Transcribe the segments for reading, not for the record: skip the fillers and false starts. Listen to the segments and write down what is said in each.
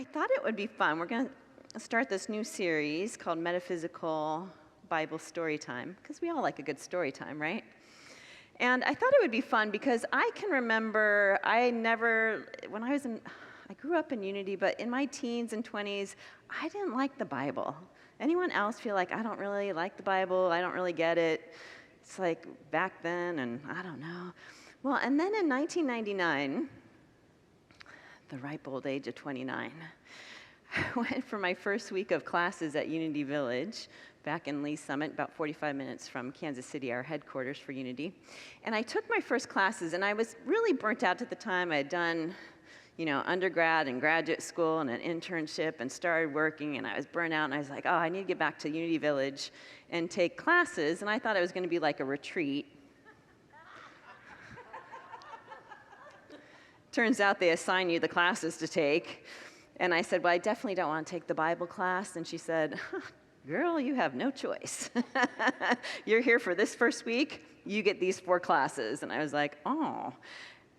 I thought it would be fun. We're going to start this new series called Metaphysical Bible Storytime, because we all like a good story time, right? And I thought it would be fun because I can remember I grew up in Unity, but in my teens and 20s, I didn't like the Bible. Anyone else feel like, I don't really like the Bible, I don't really get it? It's like back then, and I don't know. Well, and then in 1999, the ripe old age of 29, I went for my first week of classes at Unity Village back in Lee Summit, about 45 minutes from Kansas City, our headquarters for Unity. And I took my first classes, and I was really burnt out at the time. I had done, undergrad and graduate school and an internship and started working, and I was burnt out, and I was like, I need to get back to Unity Village and take classes, and I thought it was going to be like a retreat. Turns out they assign you the classes to take. And I said, well, I definitely don't want to take the Bible class. And she said, girl, you have no choice. You're here for this first week, you get these 4 classes. And I was like, oh.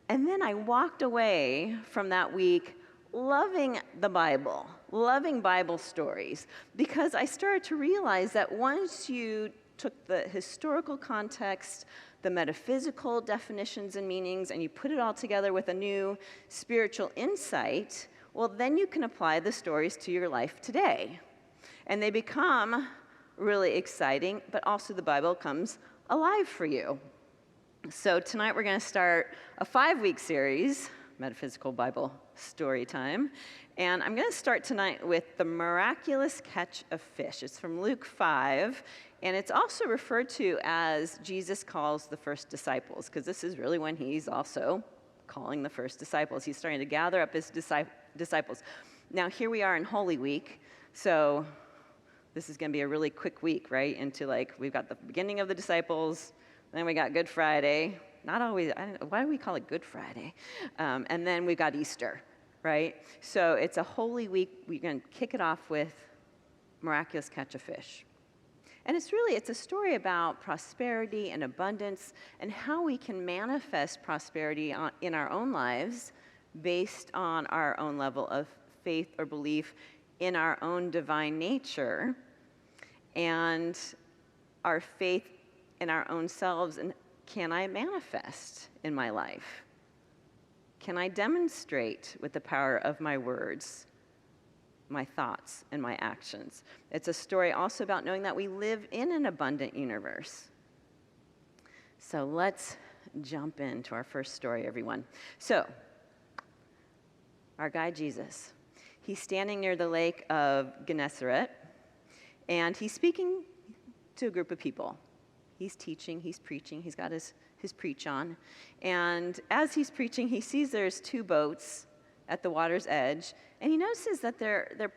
And then I walked away from that week loving the Bible, loving Bible stories, because I started to realize that once you took the historical context, the metaphysical definitions and meanings, and you put it all together with a new spiritual insight, well, then you can apply the stories to your life today. And they become really exciting, but also the Bible comes alive for you. So tonight we're going to start a 5-week series, Metaphysical Bible Storytime. And I'm going to start tonight with the Miraculous Catch of Fish. It's from Luke 5, and it's also referred to as Jesus calls the first disciples, because this is really when he's also calling the first disciples. He's starting to gather up his disciples. Now, here we are in Holy Week, so this is going to be a really quick week, right? We've got the beginning of the disciples, then we got Good Friday. Not always, why do we call it Good Friday? And then we've got Easter, right? So it's a Holy Week. We're going to kick it off with Miraculous Catch of Fish. And it's a story about prosperity and abundance and how we can manifest prosperity in our own lives based on our own level of faith or belief in our own divine nature and our faith in our own selves. And can I manifest in my life? Can I demonstrate with the power of my words, my thoughts, and my actions? It's a story also about knowing that we live in an abundant universe. So let's jump into our first story, everyone. So, our guy Jesus, he's standing near the lake of Gennesaret, and he's speaking to a group of people. He's teaching, he's preaching, he's got his preach on. And as he's preaching, he sees there's 2 boats at the water's edge, and he notices that they're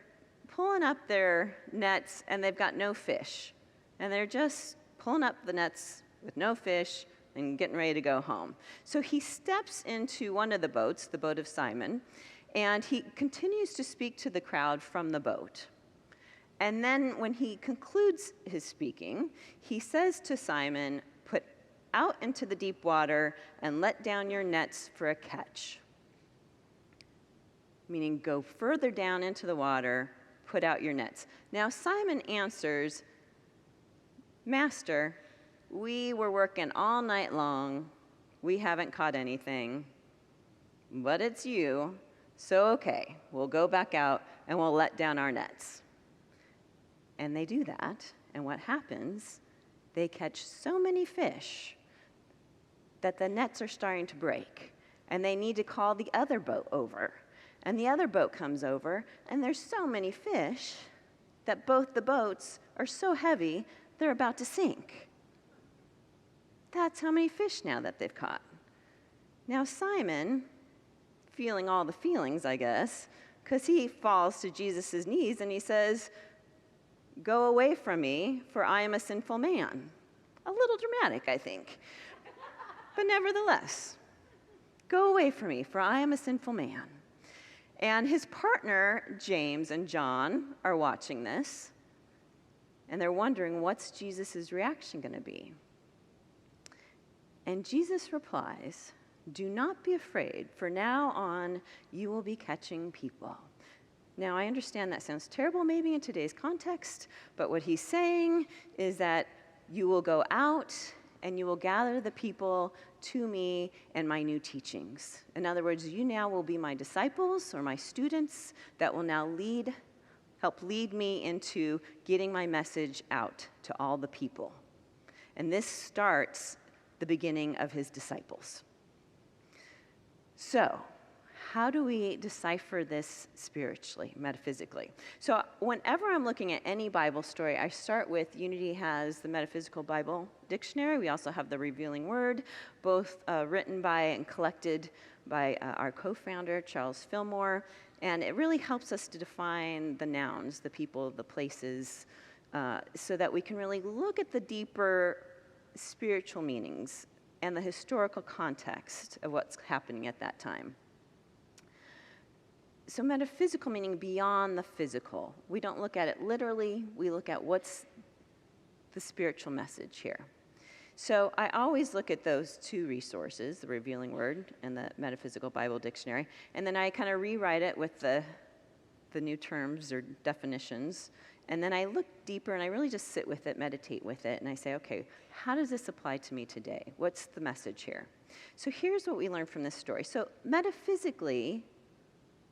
pulling up their nets and they've got no fish. And they're just pulling up the nets with no fish and getting ready to go home. So he steps into one of the boats, the boat of Simon, and he continues to speak to the crowd from the boat. And then when he concludes his speaking, he says to Simon, "Put out into the deep water and let down your nets for a catch." Meaning go further down into the water, put out your nets. Now Simon answers, "Master, we were working all night long. We haven't caught anything, but it's you. So okay, we'll go back out and we'll let down our nets." And they do that, and what happens, they catch so many fish that the nets are starting to break, and they need to call the other boat over. And the other boat comes over, and there's so many fish that both the boats are so heavy, they're about to sink. That's how many fish now that they've caught. Now Simon, feeling all the feelings, I guess, because he falls to Jesus' knees and he says, "Go away from me, for I am a sinful man." A little dramatic, I think. But nevertheless, "Go away from me, for I am a sinful man." And his partner, James and John, are watching this, and they're wondering, what's Jesus' reaction going to be? And Jesus replies, "Do not be afraid, for now on you will be catching people." Now, I understand that sounds terrible maybe in today's context, but what he's saying is that you will go out and you will gather the people to me and my new teachings. In other words, you now will be my disciples or my students that will now help lead me into getting my message out to all the people. And this starts the beginning of his disciples. So, how do we decipher this spiritually, metaphysically? So whenever I'm looking at any Bible story, I start with, Unity has the Metaphysical Bible Dictionary. We also have the Revealing Word, both written by and collected by our co-founder, Charles Fillmore. And it really helps us to define the nouns, the people, the places, so that we can really look at the deeper spiritual meanings and the historical context of what's happening at that time. So metaphysical meaning beyond the physical. We don't look at it literally, we look at what's the spiritual message here. So I always look at those two resources, the Revealing Word and the Metaphysical Bible Dictionary, and then I kind of rewrite it with the new terms or definitions, and then I look deeper and I really just sit with it, meditate with it, and I say, okay, how does this apply to me today? What's the message here? So here's what we learn from this story. So metaphysically,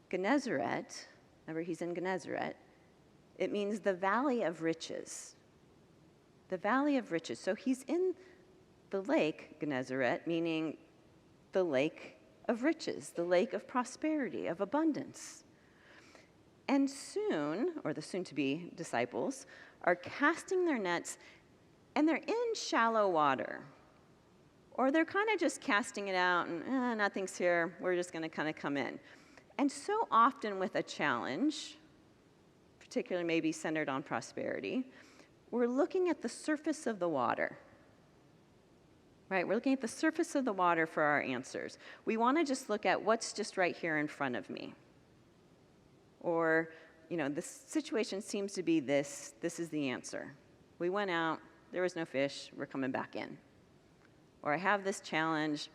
Gennesaret, remember he's in Gennesaret, it means the valley of riches. The valley of riches. So he's in the lake, Gennesaret, meaning the lake of riches, the lake of prosperity, of abundance. And soon, or the soon-to-be disciples, are casting their nets, and they're in shallow water. Or they're kind of just casting it out, and nothing's here, we're just going to kind of come in. And so often with a challenge, particularly maybe centered on prosperity, we're looking at the surface of the water, right? We're looking at the surface of the water for our answers. We want to just look at what's just right here in front of me. Or, the situation seems to be this is the answer. We went out, there was no fish, we're coming back in. Or I have this challenge,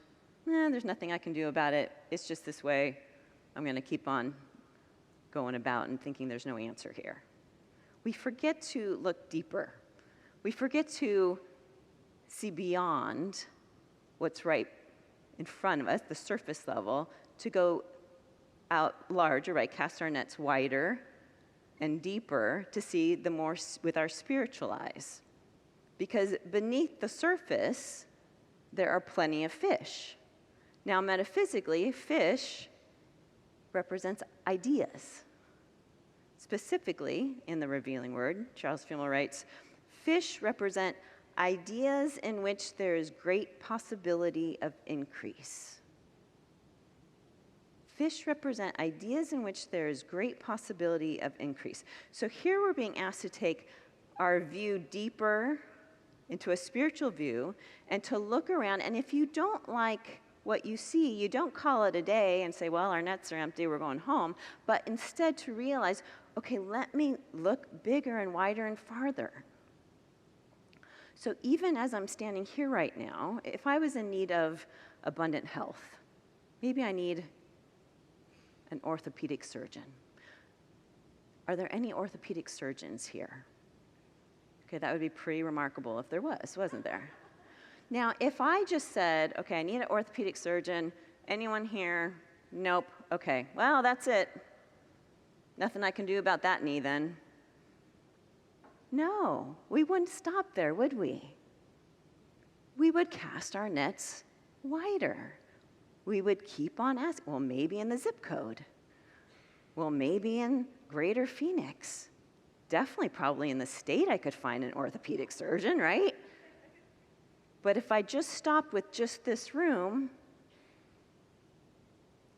there's nothing I can do about it, it's just this way. I'm going to keep on going about and thinking there's no answer here. We forget to look deeper. We forget to see beyond what's right in front of us, the surface level, to go out larger, right? Cast our nets wider and deeper to see the more with our spiritual eyes. Because beneath the surface, there are plenty of fish. Now, metaphysically, fish represents ideas. Specifically, in the Revealing Word, Charles Fillmore writes, fish represent ideas in which there is great possibility of increase. Fish represent ideas in which there is great possibility of increase. So here we're being asked to take our view deeper into a spiritual view and to look around, and if you don't like what you see, you don't call it a day and say, well, our nets are empty, we're going home, but instead to realize, okay, let me look bigger and wider and farther. So even as I'm standing here right now, if I was in need of abundant health, maybe I need an orthopedic surgeon. Are there any orthopedic surgeons here? Okay, that would be pretty remarkable if there was, wasn't there? Now, if I just said, okay, I need an orthopedic surgeon, anyone here? Nope, okay, well, that's it. Nothing I can do about that knee then. No, we wouldn't stop there, would we? We would cast our nets wider. We would keep on asking, well, maybe in the zip code. Well, maybe in Greater Phoenix. Definitely, probably in the state I could find an orthopedic surgeon, right? But if I just stopped with just this room,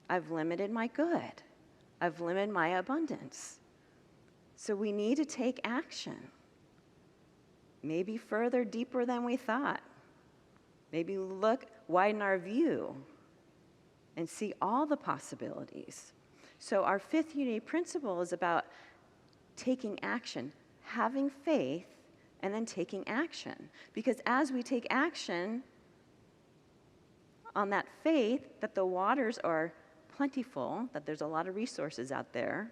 I've limited my good. I've limited my abundance. So we need to take action. Maybe further, deeper than we thought. Maybe widen our view and see all the possibilities. So our fifth unity principle is about taking action, having faith, and then taking action. Because as we take action on that faith that the waters are plentiful, that there's a lot of resources out there,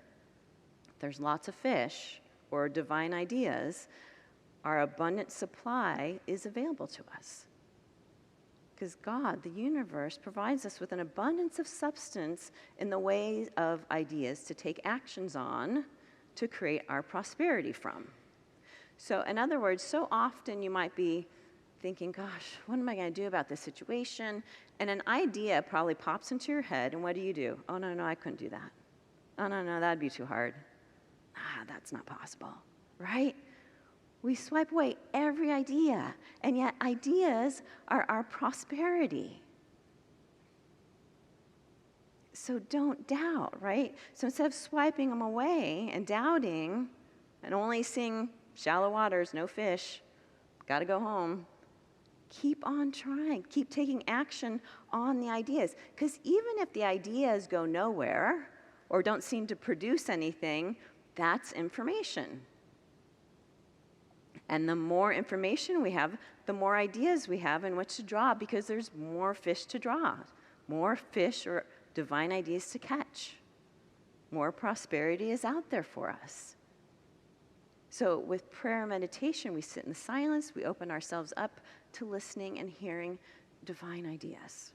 there's lots of fish or divine ideas, our abundant supply is available to us. Because God, the universe, provides us with an abundance of substance in the way of ideas to take actions on to create our prosperity from. So in other words, so often you might be thinking, gosh, what am I going to do about this situation? And an idea probably pops into your head, and what do? Oh, no, I couldn't do that. Oh, no, that'd be too hard. That's not possible, right? We swipe away every idea, and yet ideas are our prosperity. So don't doubt, right? So instead of swiping them away and doubting and only seeing shallow waters, no fish, got to go home, keep on trying. Keep taking action on the ideas. Because even if the ideas go nowhere or don't seem to produce anything, that's information. And the more information we have, the more ideas we have in which to draw, because there's more fish to draw, more fish or divine ideas to catch. More prosperity is out there for us. So with prayer and meditation, we sit in the silence, we open ourselves up to listening and hearing divine ideas.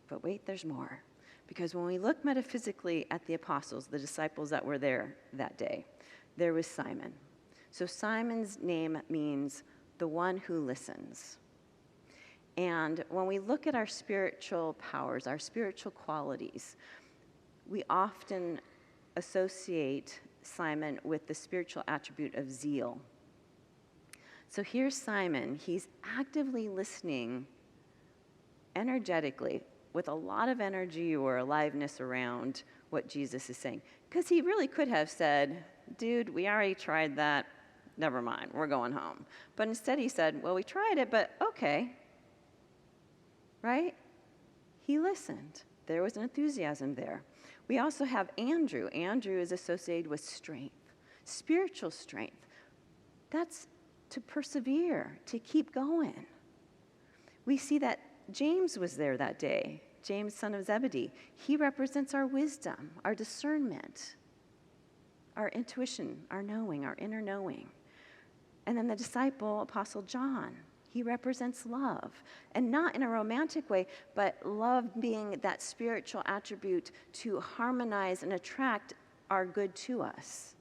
But wait, there's more. Because when we look metaphysically at the apostles, the disciples that were there that day, there was Simon. So Simon's name means the one who listens. And when we look at our spiritual powers, our spiritual qualities, we often associate Simon with the spiritual attribute of zeal. So here's Simon. He's actively listening energetically with a lot of energy or aliveness around what Jesus is saying. Because he really could have said, dude, we already tried that. Never mind, we're going home. But instead he said, well, we tried it, but okay. Right? He listened. There was an enthusiasm there. We also have Andrew. Andrew is associated with strength, spiritual strength. That's to persevere, to keep going. We see that James was there that day, James, son of Zebedee. He represents our wisdom, our discernment, our intuition, our knowing, our inner knowing. And then the disciple, Apostle John, he represents love, and not in a romantic way, but love being that spiritual attribute to harmonize and attract our good to us,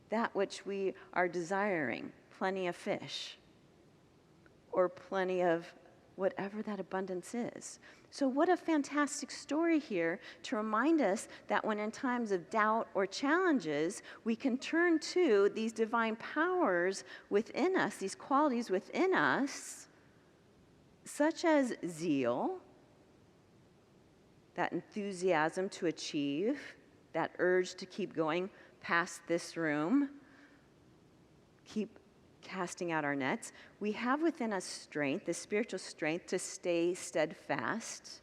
that which we are desiring, plenty of fish, or plenty of whatever that abundance is. So what a fantastic story here to remind us that when in times of doubt or challenges, we can turn to these divine powers within us, these qualities within us, such as zeal, that enthusiasm to achieve, that urge to keep going past this room, keep casting out our nets. We have within us strength, the spiritual strength to stay steadfast.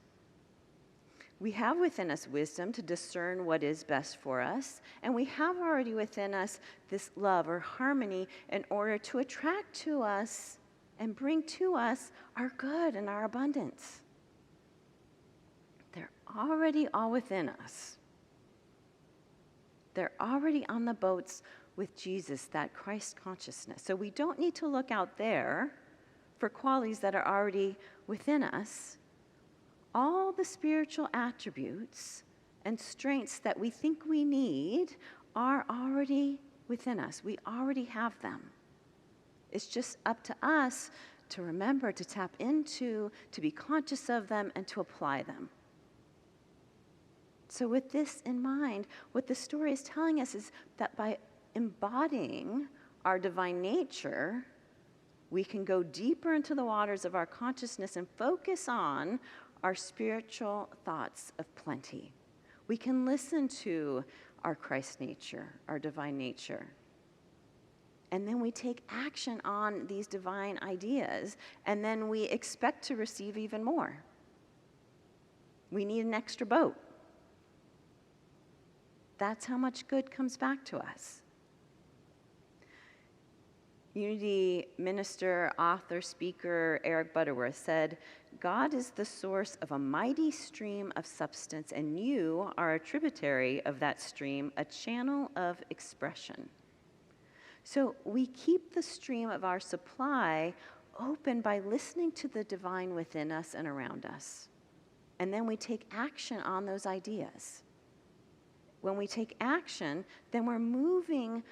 We have within us wisdom to discern what is best for us. And we have already within us this love or harmony in order to attract to us and bring to us our good and our abundance. They're already all within us. They're already on the boats with Jesus, that Christ consciousness. So we don't need to look out there for qualities that are already within us. All the spiritual attributes and strengths that we think we need are already within us. We already have them. It's just up to us to remember, to tap into, to be conscious of them, and to apply them. So with this in mind, what the story is telling us is that by embodying our divine nature, we can go deeper into the waters of our consciousness and focus on our spiritual thoughts of plenty. We can listen to our Christ nature, our divine nature. And then we take action on these divine ideas, and then we expect to receive even more. We need an extra boat. That's how much good comes back to us. Unity minister, author, speaker Eric Butterworth said, God is the source of a mighty stream of substance, and you are a tributary of that stream, a channel of expression. So we keep the stream of our supply open by listening to the divine within us and around us. And then we take action on those ideas. When we take action, then we're moving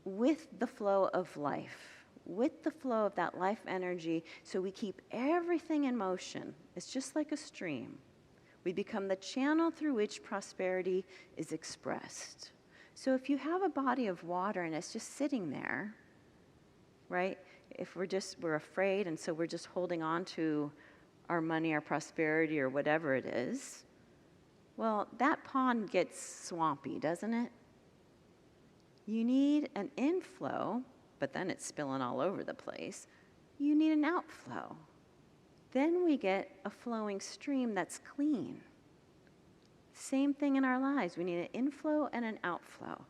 with the flow of life, with the flow of that life energy, so we keep everything in motion. It's just like a stream. We become the channel through which prosperity is expressed. So if you have a body of water and it's just sitting there, right? If we're afraid, and so we're just holding on to our money, our prosperity, or whatever it is, well, that pond gets swampy, doesn't it? You need an inflow, but then it's spilling all over the place. You need an outflow. Then we get a flowing stream that's clean. Same thing in our lives. We need an inflow and an outflow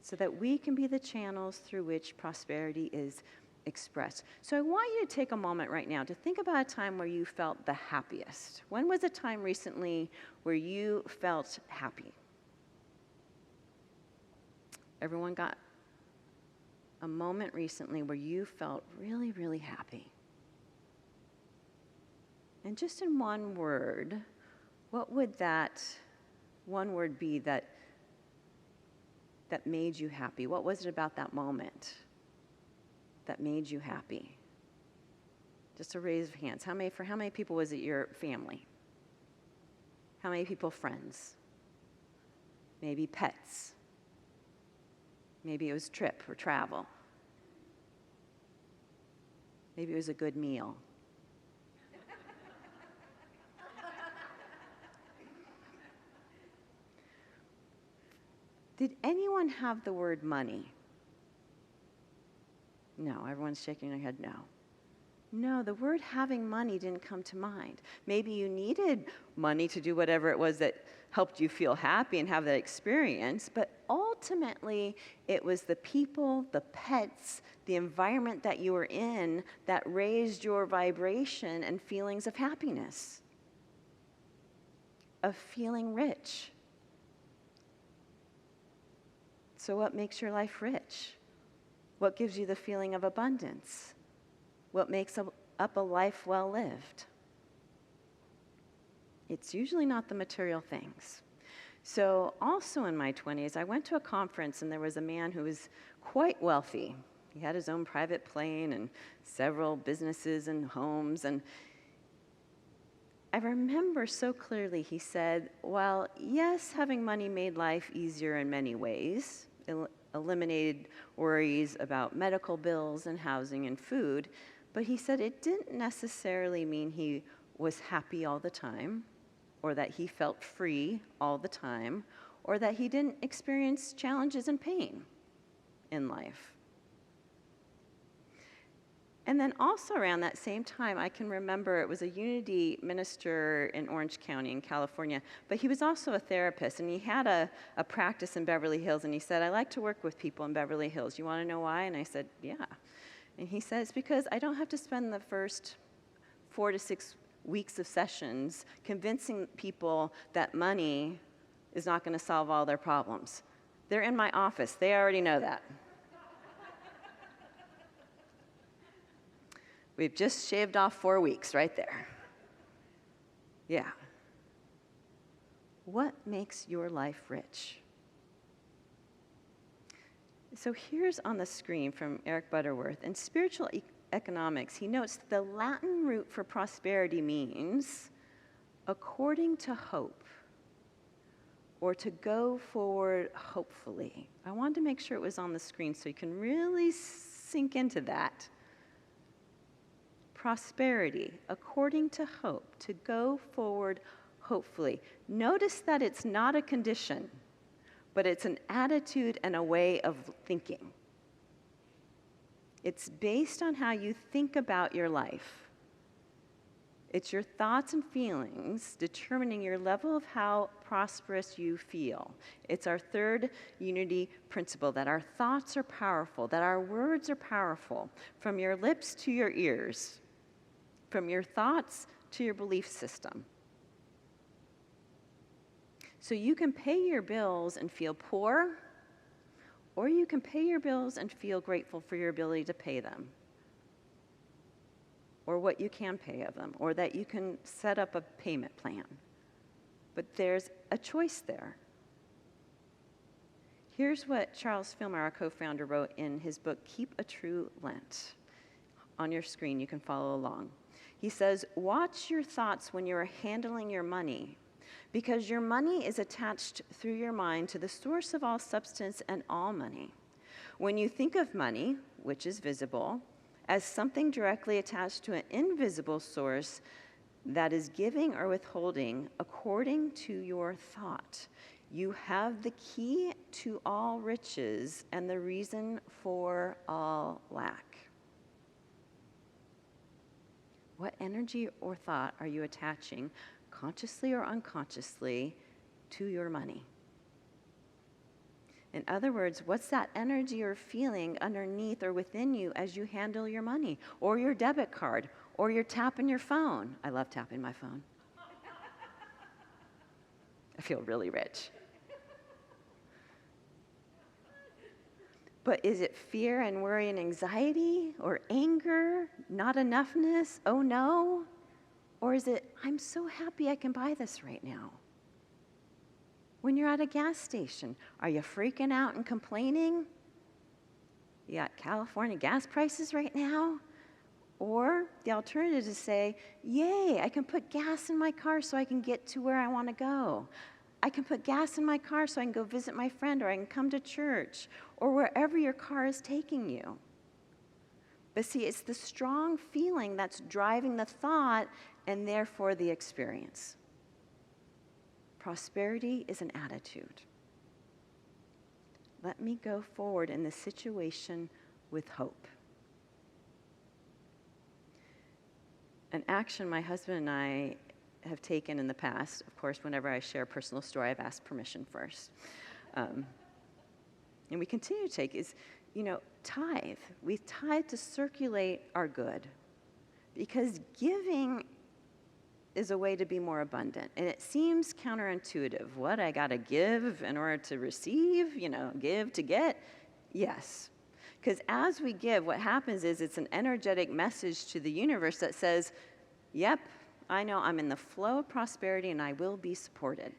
so that we can be the channels through which prosperity is expressed. So I want you to take a moment right now to think about a time where you felt the happiest. When was a time recently where you felt happy? Everyone got a moment recently where you felt really, really happy? And just in one word, what would that one word be that made you happy? What was it about that moment that made you happy? Just a raise of hands. For how many people was it your family? How many people friends? Maybe pets. Maybe it was trip or travel. Maybe it was a good meal. Did anyone have the word money? No, everyone's shaking their head no. No, the word having money didn't come to mind. Maybe you needed money to do whatever it was that helped you feel happy and have that experience, but ultimately it was the people, the pets, the environment that you were in that raised your vibration and feelings of happiness, of feeling rich. So what makes your life rich? What gives you the feeling of abundance? What makes up a life well lived? It's usually not the material things. So also in my 20s, I went to a conference and there was a man who was quite wealthy. He had his own private plane and several businesses and homes. And I remember so clearly he said, well, yes, having money made life easier in many ways, eliminated worries about medical bills and housing and food, but he said it didn't necessarily mean he was happy all the time, or that he felt free all the time, or that he didn't experience challenges and pain in life. And then also around that same time, I can remember it was a Unity minister in Orange County in California, but he was also a therapist, and he had a practice in Beverly Hills, and he said, I like to work with people in Beverly Hills. You want to know why? And I said, yeah. And he said, it's because I don't have to spend the first 4 to 6 weeks of sessions convincing people that money is not going to solve all their problems. They're in my office. They already know that. We've just shaved off 4 weeks right there. Yeah. What makes your life rich? So here's on the screen from Eric Butterworth. In spiritual economics, he notes the Latin root for prosperity means according to hope, or to go forward hopefully. I wanted to make sure it was on the screen so you can really sink into that. Prosperity, according to hope, to go forward hopefully. Notice that it's not a condition, but it's an attitude and a way of thinking. It's based on how you think about your life. It's your thoughts and feelings determining your level of how prosperous you feel. It's our third unity principle, that our thoughts are powerful, that our words are powerful, from your lips to your ears. from your thoughts to your belief system. So you can pay your bills and feel poor, or you can pay your bills and feel grateful for your ability to pay them, or what you can pay of them, or that you can set up a payment plan. But there's a choice there. Here's what Charles Filmer, our co-founder, wrote in his book, Keep a True Lent. On your screen, you can follow along. He says, watch your thoughts when you are handling your money, because your money is attached through your mind to the source of all substance and all money. When you think of money, which is visible, as something directly attached to an invisible source that is giving or withholding according to your thought, you have the key to all riches and the reason for all lack. What energy or thought are you attaching, consciously or unconsciously, to your money? In other words, what's that energy or feeling underneath or within you as you handle your money, or your debit card, or you're tapping your phone? I love tapping my phone. I feel really rich. But is it fear and worry and anxiety, or anger, not enoughness, oh no? Or is it, I'm so happy I can buy this right now? When you're at a gas station, are you freaking out and complaining? You got California gas prices right now? Or the alternative is to say, yay, I can put gas in my car so I can get to where I want to go. I can put gas in my car so I can go visit my friend, or I can come to church, or wherever your car is taking you. But see, it's the strong feeling that's driving the thought and therefore the experience. Prosperity is an attitude. Let me go forward in this situation with hope. An action my husband and I have taken in the past, of course, whenever I share a personal story, I've asked permission first. And we continue to take is, tithe. We tithe to circulate our good, because giving is a way to be more abundant. And it seems counterintuitive. What, I gotta give in order to receive? Give to get? Yes. Because as we give, what happens is it's an energetic message to the universe that says, yep, I know I'm in the flow of prosperity and I will be supported.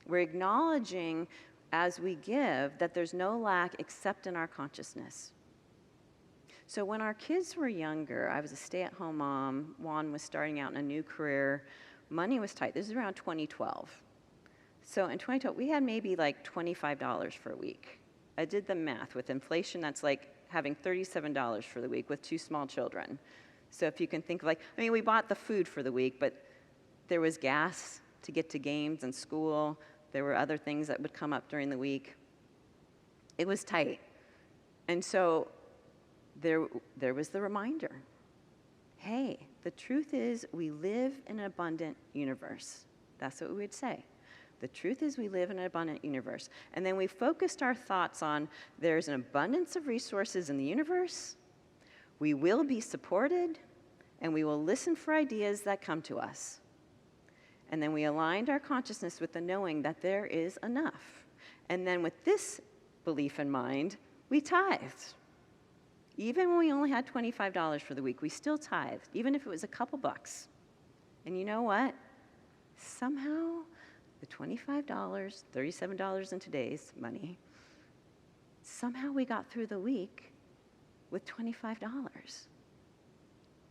We're acknowledging as we give that there's no lack except in our consciousness. So when our kids were younger, I was a stay-at-home mom. Juan was starting out in a new career. Money was tight. This is around 2012. So in 2012, we had maybe like $25 for a week. I did the math. With inflation, that's like having $37 for the week with 2 small children. So if you can think of we bought the food for the week, but there was gas to get to games and school. There were other things that would come up during the week. It was tight. And so there was the reminder. Hey, the truth is we live in an abundant universe. That's what we would say. The truth is we live in an abundant universe. And then we focused our thoughts on there's an abundance of resources in the universe. We will be supported, and we will listen for ideas that come to us. And then we aligned our consciousness with the knowing that there is enough. And then with this belief in mind, we tithed. Even when we only had $25 for the week, we still tithed, even if it was a couple bucks. And you know what? Somehow, the $25, $37 in today's money, somehow we got through the week with $25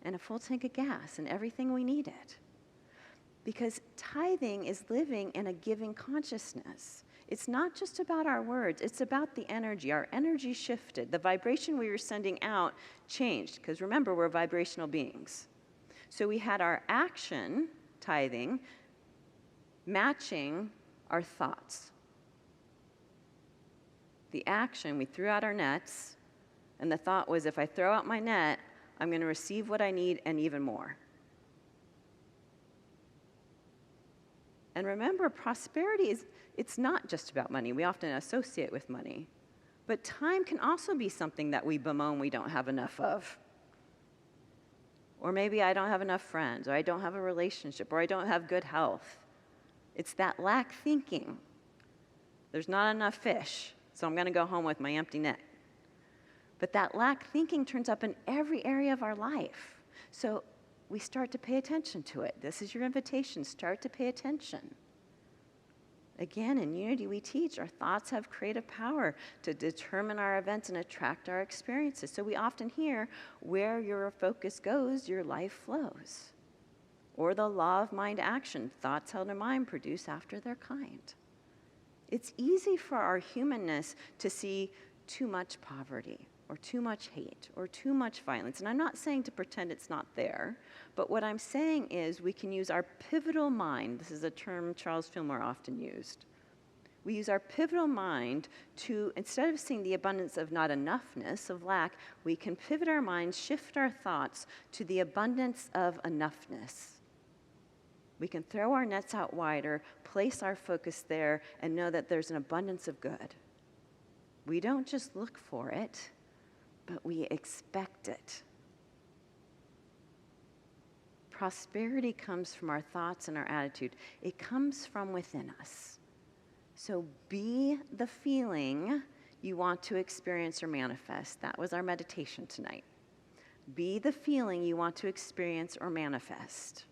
and a full tank of gas and everything we needed. Because tithing is living in a giving consciousness. It's not just about our words, it's about the energy. Our energy shifted. The vibration we were sending out changed, because remember, we're vibrational beings. So we had our action, tithing, matching our thoughts. The action, we threw out our nets, and the thought was, if I throw out my net, I'm going to receive what I need and even more. And remember, prosperity it's not just about money. We often associate with money. But time can also be something that we bemoan we don't have enough of. Or maybe I don't have enough friends, or I don't have a relationship, or I don't have good health. It's that lack thinking. There's not enough fish, so I'm going to go home with my empty net. But that lack thinking turns up in every area of our life. So we start to pay attention to it. This is your invitation. Start to pay attention. Again, in Unity, we teach our thoughts have creative power to determine our events and attract our experiences. So we often hear, where your focus goes, your life flows. Or the law of mind action, thoughts held in mind produce after their kind. It's easy for our humanness to see too much poverty, or too much hate, or too much violence. And I'm not saying to pretend it's not there, but what I'm saying is we can use our pivotal mind. This is a term Charles Fillmore often used. We use our pivotal mind to, instead of seeing the abundance of not enoughness, of lack, we can pivot our minds, shift our thoughts to the abundance of enoughness. We can throw our nets out wider, place our focus there, and know that there's an abundance of good. We don't just look for it, but we expect it. Prosperity comes from our thoughts and our attitude. It comes from within us. So be the feeling you want to experience or manifest. That was our meditation tonight. Be the feeling you want to experience or manifest.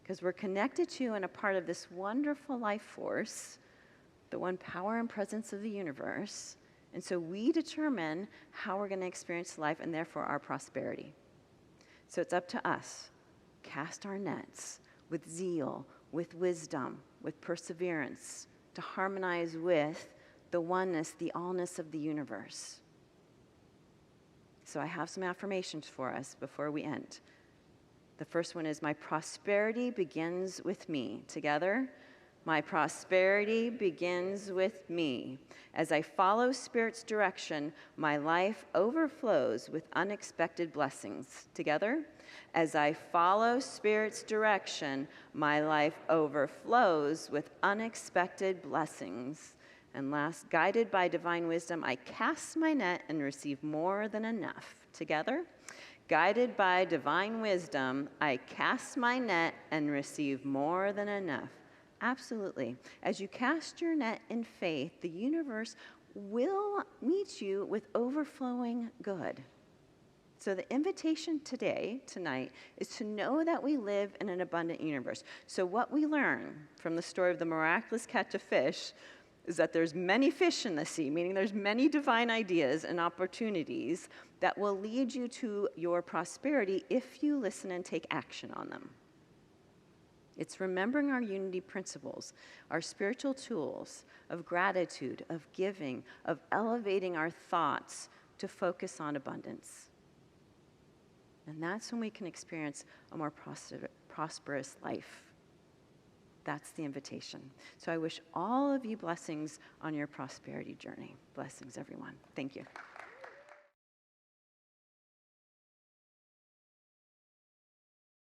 Because we're connected to and a part of this wonderful life force, the one power and presence of the universe. And so we determine how we're going to experience life and therefore our prosperity. So it's up to us. Cast our nets with zeal, with wisdom, with perseverance, to harmonize with the oneness, the allness of the universe. So I have some affirmations for us before we end. The first one is, my prosperity begins with me. Together, my prosperity begins with me. As I follow Spirit's direction, my life overflows with unexpected blessings. Together, as I follow Spirit's direction, my life overflows with unexpected blessings. And last, guided by divine wisdom, I cast my net and receive more than enough. Together, guided by divine wisdom, I cast my net and receive more than enough. Absolutely. As you cast your net in faith, the universe will meet you with overflowing good. So the invitation tonight, is to know that we live in an abundant universe. So what we learn from the story of the miraculous catch of fish is that there's many fish in the sea, meaning there's many divine ideas and opportunities that will lead you to your prosperity if you listen and take action on them. It's remembering our unity principles, our spiritual tools of gratitude, of giving, of elevating our thoughts to focus on abundance. And that's when we can experience a more prosperous life. That's the invitation. So I wish all of you blessings on your prosperity journey. Blessings, everyone. Thank you.